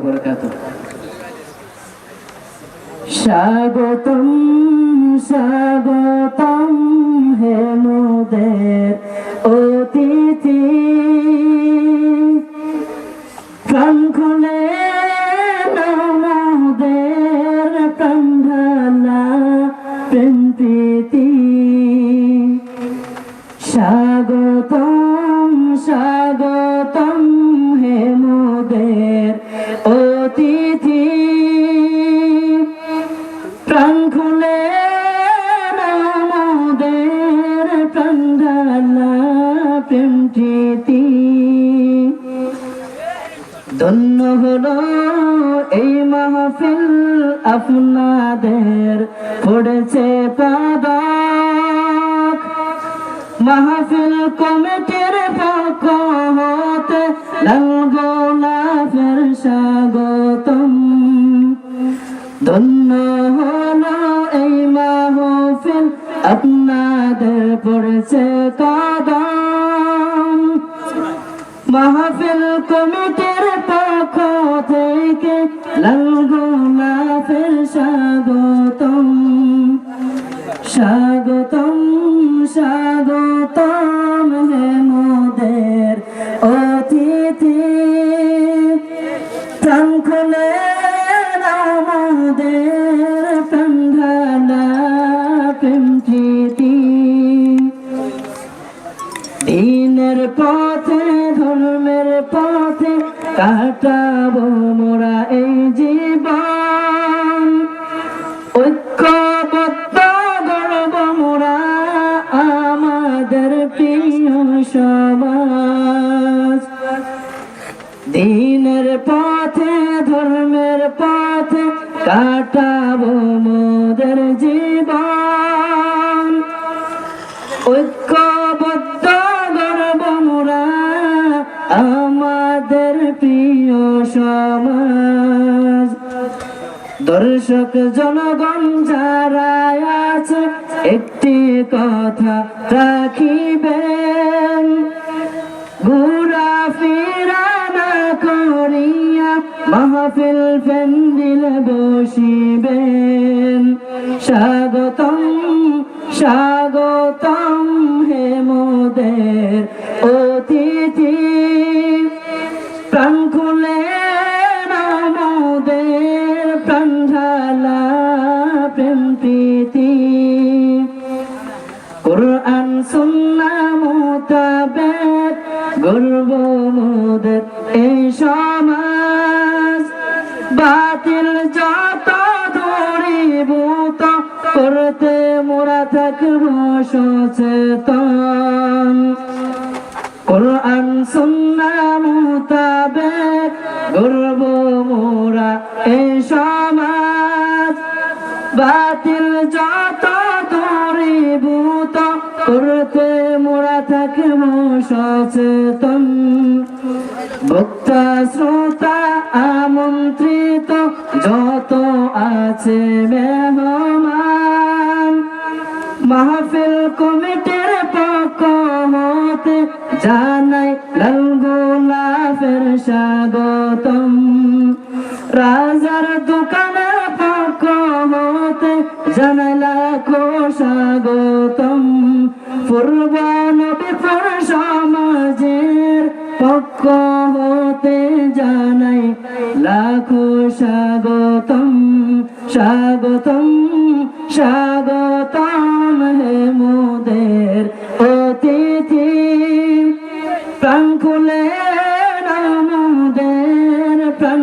ওয়া বারাকাতুহু। স্বাগতম স্বাগতম হে মোদের অতিথি, প্রাণ খুলে মোদের প্রাণ ঢালা প্রেম প্রীতি। স্বাগতম স্বাগতম হে মোদের অতিথি, প্রাণ খুলে মোদের প্রাণ ঢালা প্রেম প্রীতি। ধন্য হলো এই মাহফিল, আপনাদের পড়েছে পদক। মাহফিল কমিটির পক্ষ হতে লাল গোলাপের স্বাগতম। ধন্য হলো এই মাহফিল, আপনাদের পড়েছে কদম। মাহফিল কমিটির পক্ষ থেকে লাল গোলাপের স্বাগতম। স্বাগতম স্বাগতম হে মোদের অতিথি, প্রাণ খুলে আমাদের প্রাণ ঢালা প্রেম প্রীতি। দিনের পথে ধর্মের পথে কাটাবো মোরা এই জীবন। ঐক্যবদ্ধ গড়ব মোরা আমাদের প্রিয় সমাজ। দিনের পথে ধর্মের পথে কাটাবো মোদের জীবন। ঐক্যবদ্ধ গড়ব মোরা আমাদের প্রিয় সমাজ। দর্শক জনগণ যারা আছে একটি কথা রাখিবেন, ঘুরা ফিরা না করিয়া মাহফিল প্যান্ডেলে বসিবেন। স্বাগতম স্বাগতম হে মোদের অতিথি, প্রাণ খুলে মোদের প্রাণ ঢালা প্রেম প্রীতি। কুরআন সুন্নাহ মোতাবেক গর্ব মোদের এই সমাজ। বাতিল যত দূরীভূত করতে মোরা থাকব সচেতন। কুরআন সুন্নাহ মোতাবেক গর্ব মোরা এই সমাজ। বাতিল যত দূরীভূত করতে মোরা থাকব সচেতন। বক্তা শ্রোতা আমন্ত্রিত যত আছে মেহমান, মাহফিল কমিটির পক্ষ হতে জানাই লাল গোলাপের স্বাগতম। রাজার দোকানের পক্ষ হতে জানাই লাখো স্বাগতম। পূর্ব নবীপুর সমাজের পক্ষ হতে জানাই লাখো স্বাগতম। স্বাগতম স্বাগতম হে মোদের অতিথি, প্রাণ খুলে মোদের প্রাণ